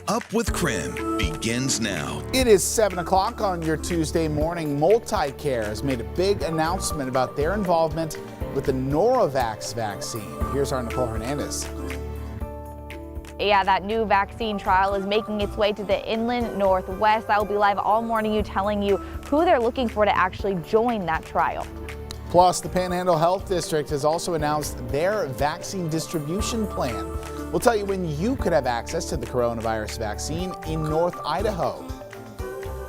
Up with KREM begins now. It is 7 o'clock on your Tuesday morning. MultiCare has made a big announcement about their involvement with the Novavax vaccine. Here's our Nicole Hernandez. Yeah, that new vaccine trial is making its way to the inland northwest. I will be live all morning telling you who they're looking for to actually join that trial. Plus, the Panhandle Health District has also announced their vaccine distribution plan. We'll tell you when you could have access to the coronavirus vaccine in North Idaho.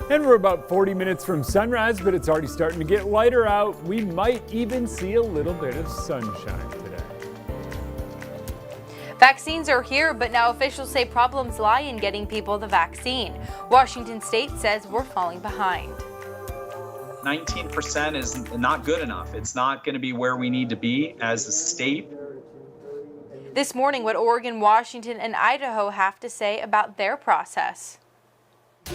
And we're about 40 minutes from sunrise, but it's already starting to get lighter out. We might even see a little bit of sunshine today. Vaccines are here, but now officials say problems lie in getting people the vaccine. Washington State says we're falling behind. 19% is not good enough. It's not going to be where we need to be as a state. This morning, what Oregon, Washington, and Idaho have to say about their process.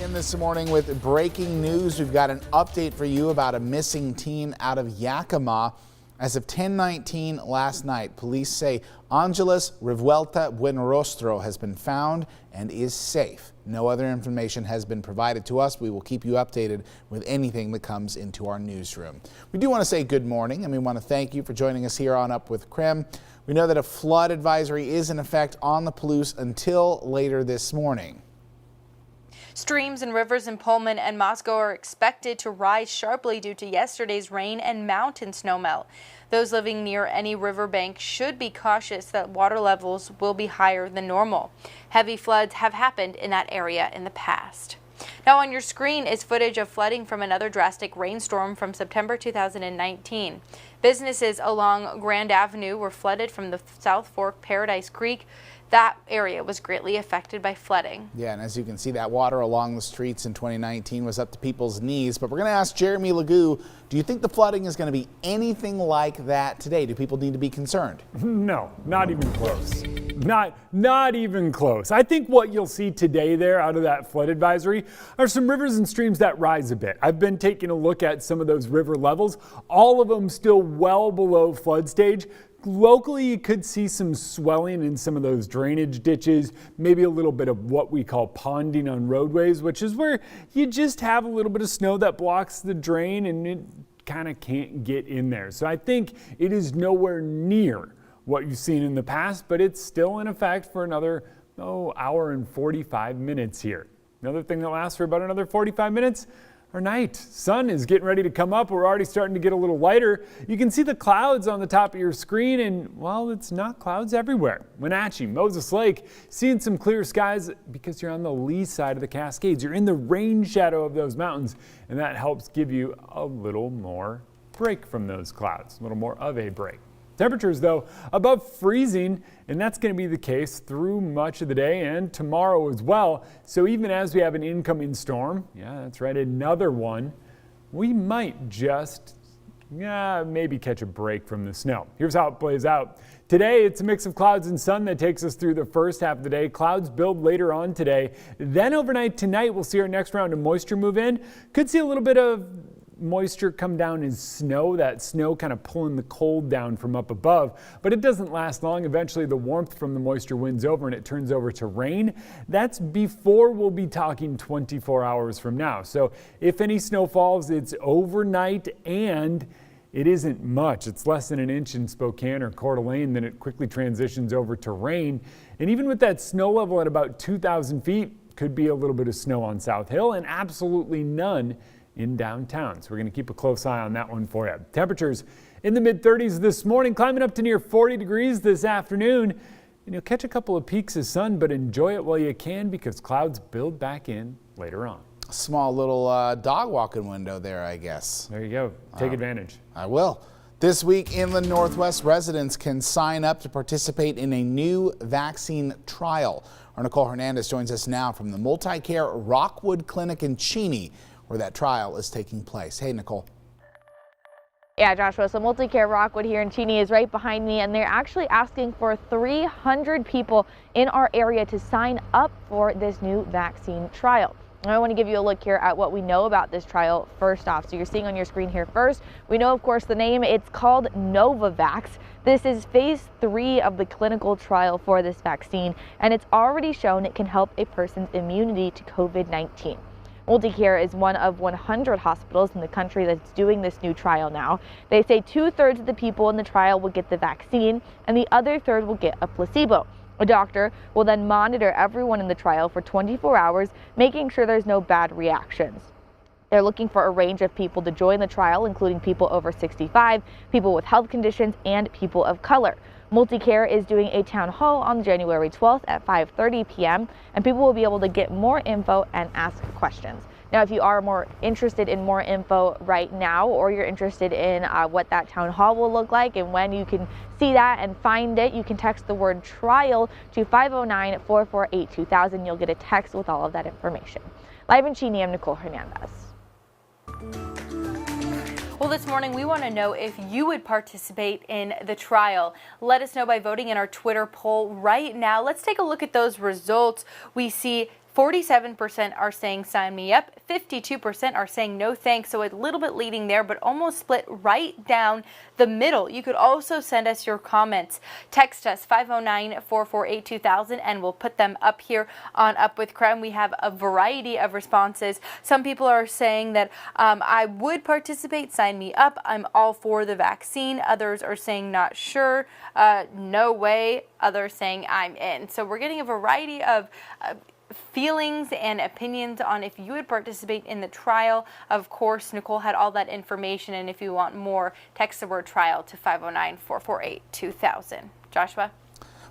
In this morning with breaking news, we've got an update for you about a missing teen out of Yakima. As of 10:19 last night, police say Angeles Revuelta Buenrostro has been found and is safe. No other information has been provided to us. We will keep you updated with anything that comes into our newsroom. We do want to say good morning, and we want to thank you for joining us here on Up with KREM. We know that a flood advisory is in effect on the Palouse until later this morning. Streams and rivers in Pullman and Moscow are expected to rise sharply due to yesterday's rain and mountain snowmelt. Those living near any riverbank should be cautious that water levels will be higher than normal. Heavy floods have happened in that area in the past. Now on your screen is footage of flooding from another drastic rainstorm from September 2019. Businesses along Grand Avenue were flooded from the South Fork Paradise Creek. That area was greatly affected by flooding. Yeah, and as you can see, that water along the streets in 2019 was up to people's knees. But we're going to ask Jeremy Legoo, do you think the flooding is going to be anything like that today? Do people need to be concerned? No, not even close. Not even close. I think what you'll see today there out of that flood advisory are some rivers and streams that rise a bit. I've been taking a look at some of those river levels, all of them still well below flood stage. Locally, you could see some swelling in some of those drainage ditches, maybe a little bit of what we call ponding on roadways, which is where you just have a little bit of snow that blocks the drain and it kind of can't get in there. So I think it is nowhere near what you've seen in the past, but it's still in effect for another hour and 45 minutes here. Another thing that lasts for about another 45 minutes, our night. Sun is getting ready to come up. We're already starting to get a little lighter. You can see the clouds on the top of your screen, and well, it's not clouds everywhere. Wenatchee, Moses Lake, seeing some clear skies because you're on the lee side of the Cascades. You're in the rain shadow of those mountains, and that helps give you a little more break from those clouds, a little more of a break. Temperatures, though, above freezing, and that's going to be the case through much of the day and tomorrow as well. So even as we have an incoming storm, yeah, that's right, another one, we might just maybe catch a break from the snow. Here's how it plays out. Today, it's a mix of clouds and sun that takes us through the first half of the day. Clouds build later on today. Then overnight tonight, we'll see our next round of moisture move in. Could see a little bit of moisture come down as snow, that snow kind of pulling the cold down from up above, but it doesn't last long. Eventually the warmth from the moisture wins over and it turns over to rain. That's before we'll be talking 24 hours from now. So if any snow falls, it's overnight and it isn't much. It's less than an inch in Spokane or Coeur d'Alene, then it quickly transitions over to rain. And even with that snow level at about 2,000 feet, could be a little bit of snow on South Hill and absolutely none in downtown. So we're going to keep a close eye on that one for you. Temperatures in the mid-30s this morning, climbing up to near 40 degrees this afternoon. And you'll catch a couple of peaks of sun, but enjoy it while you can because clouds build back in later on. Small little dog walking window there, I guess. There you go. Take advantage. I will. This week, inland Northwest residents can sign up to participate in a new vaccine trial. Our Nicole Hernandez joins us now from the MultiCare Rockwood Clinic in Cheney, where that trial is taking place. Hey, Nicole. Yeah, Joshua, so MultiCare Rockwood here in Cheney is right behind me, and they're actually asking for 300 people in our area to sign up for this new vaccine trial. I want to give you a look here at what we know about this trial first off. So you're seeing on your screen here first, we know, of course, the name. It's called Novavax. This is phase 3 of the clinical trial for this vaccine, and it's already shown it can help a person's immunity to COVID-19. Multicare is one of 100 hospitals in the country that's doing this new trial now. They say 2/3 of the people in the trial will get the vaccine, and the other third will get a placebo. A doctor will then monitor everyone in the trial for 24 hours, making sure there's no bad reactions. They're looking for a range of people to join the trial, including people over 65, people with health conditions, and people of color. Multicare is doing a town hall on January 12th at 5:30 p.m., and people will be able to get more info and ask questions. Now, if you are more interested in more info right now, or you're interested in what that town hall will look like and when you can see that and find it, you can text the word trial to 509-448-2000. You'll get a text with all of that information. Live in Cheney, I'm Nicole Hernandez. Well, this morning we want to know if you would participate in the trial. Let us know by voting in our Twitter poll right now. Let's take a look at those results. We see 47% are saying sign me up, 52% are saying no thanks, so a little bit leading there, but almost split right down the middle. You could also send us your comments. Text us 509-448-2000 and we'll put them up here on Up with KREM. We have a variety of responses. Some people are saying that I would participate, sign me up, I'm all for the vaccine. Others are saying not sure, no way. Others saying I'm in. So we're getting a variety of feelings and opinions on if you would participate in the trial. Of course, Nicole had all that information, and if you want more, text the word trial to 509-448-2000. Joshua?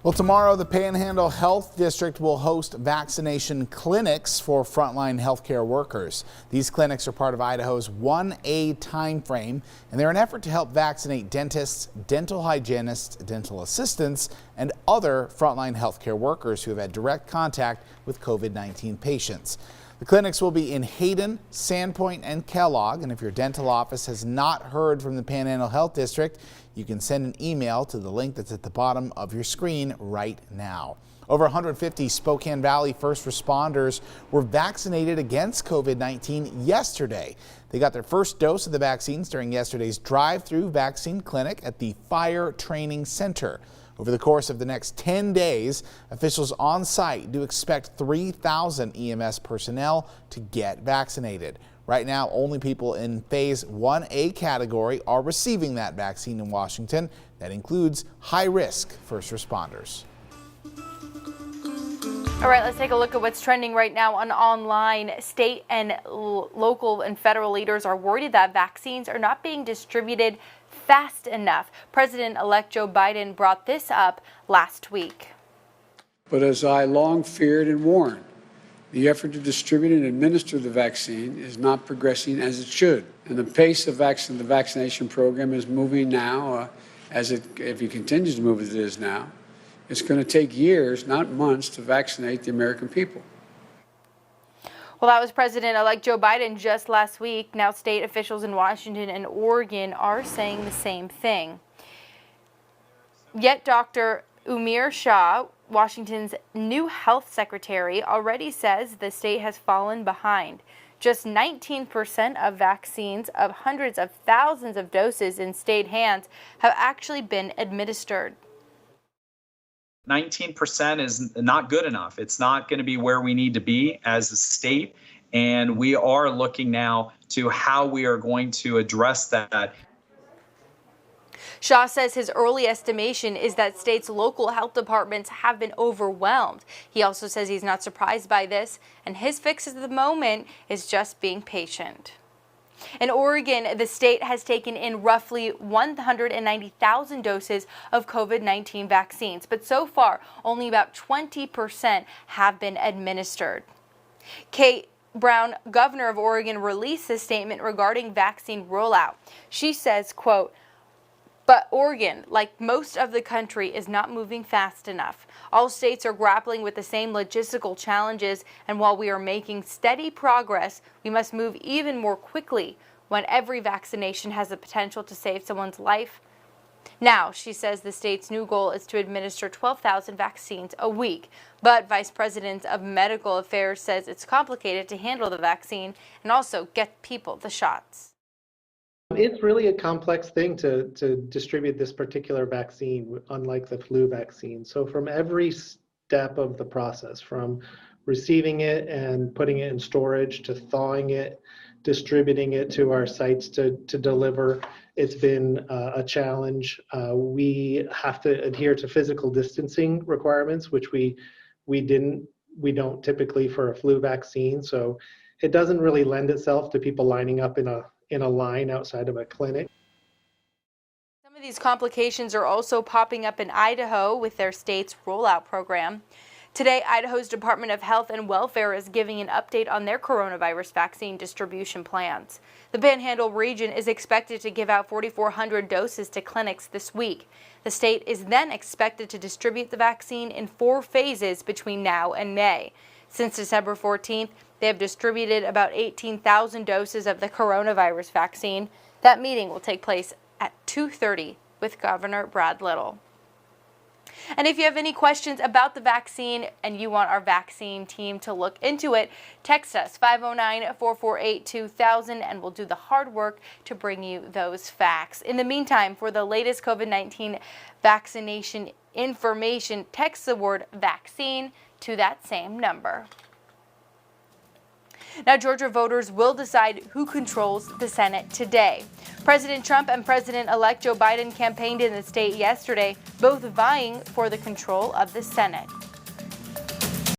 Well, tomorrow the Panhandle Health District will host vaccination clinics for frontline healthcare workers. These clinics are part of Idaho's 1A timeframe, and they're an effort to help vaccinate dentists, dental hygienists, dental assistants, and other frontline healthcare workers who have had direct contact with COVID-19 patients. The clinics will be in Hayden, Sandpoint, and Kellogg, and if your dental office has not heard from the Panhandle Health District, you can send an email to the link that's at the bottom of your screen right now. Over 150 Spokane Valley first responders were vaccinated against COVID-19 yesterday. They got their first dose of the vaccines during yesterday's drive-through vaccine clinic at the Fire Training Center. Over the course of the next 10 days, officials on site do expect 3,000 EMS personnel to get vaccinated. Right now, only people in phase 1A category are receiving that vaccine in Washington. That includes high-risk first responders. All right, let's take a look at what's trending right now on online. State and local and federal leaders are worried that vaccines are not being distributed fast enough. President-elect Joe Biden brought this up last week. But as I long feared and warned, the effort to distribute and administer the vaccine is not progressing as it should. And the pace of the vaccination program is moving now, if it continues to move as it is now. It's going to take years, not months, to vaccinate the American people. Well, that was President-elect Joe Biden just last week. Now state officials in Washington and Oregon are saying the same thing. Yet Dr. Umir Shah, Washington's new health secretary, already says the state has fallen behind. Just 19% of vaccines of hundreds of thousands of doses in state hands have actually been administered. 19% is not good enough. It's not going to be where we need to be as a state. And we are looking now to how we are going to address that. Shah says his early estimation is that states' local health departments have been overwhelmed. He also says he's not surprised by this, and his fix at the moment is just being patient. In Oregon, the state has taken in roughly 190,000 doses of COVID-19 vaccines, but so far, only about 20% have been administered. Kate Brown, governor of Oregon, released a statement regarding vaccine rollout. She says, quote, "But Oregon, like most of the country, is not moving fast enough. All states are grappling with the same logistical challenges, and while we are making steady progress, we must move even more quickly when every vaccination has the potential to save someone's life Now, she says the state's new goal is to administer 12,000 vaccines a week. But Vice President of Medical Affairs says it's complicated to handle the vaccine and also get people the shots. It's really a complex thing to distribute this particular vaccine, unlike the flu vaccine. So from every step of the process, from receiving it and putting it in storage to thawing it, distributing it to our sites to deliver, it's been a challenge. We have to adhere to physical distancing requirements, which we don't typically for a flu vaccine. So it doesn't really lend itself to people lining up in a line outside of a clinic. Some of these complications are also popping up in Idaho with their state's rollout program. Today, Idaho's Department of Health and Welfare is giving an update on their coronavirus vaccine distribution plans. The Panhandle region is expected to give out 4,400 doses to clinics this week. The state is then expected to distribute the vaccine in 4 phases between now and May. Since December 14th, they have distributed about 18,000 doses of the coronavirus vaccine. That meeting will take place at 2:30 with Governor Brad Little. And if you have any questions about the vaccine and you want our vaccine team to look into it, text us 509-448-2000 and we'll do the hard work to bring you those facts. In the meantime, for the latest COVID-19 vaccination information, text the word vaccine to that same number. Now, Georgia voters will decide who controls the Senate today. President Trump and President-elect Joe Biden campaigned in the state yesterday, both vying for the control of the Senate.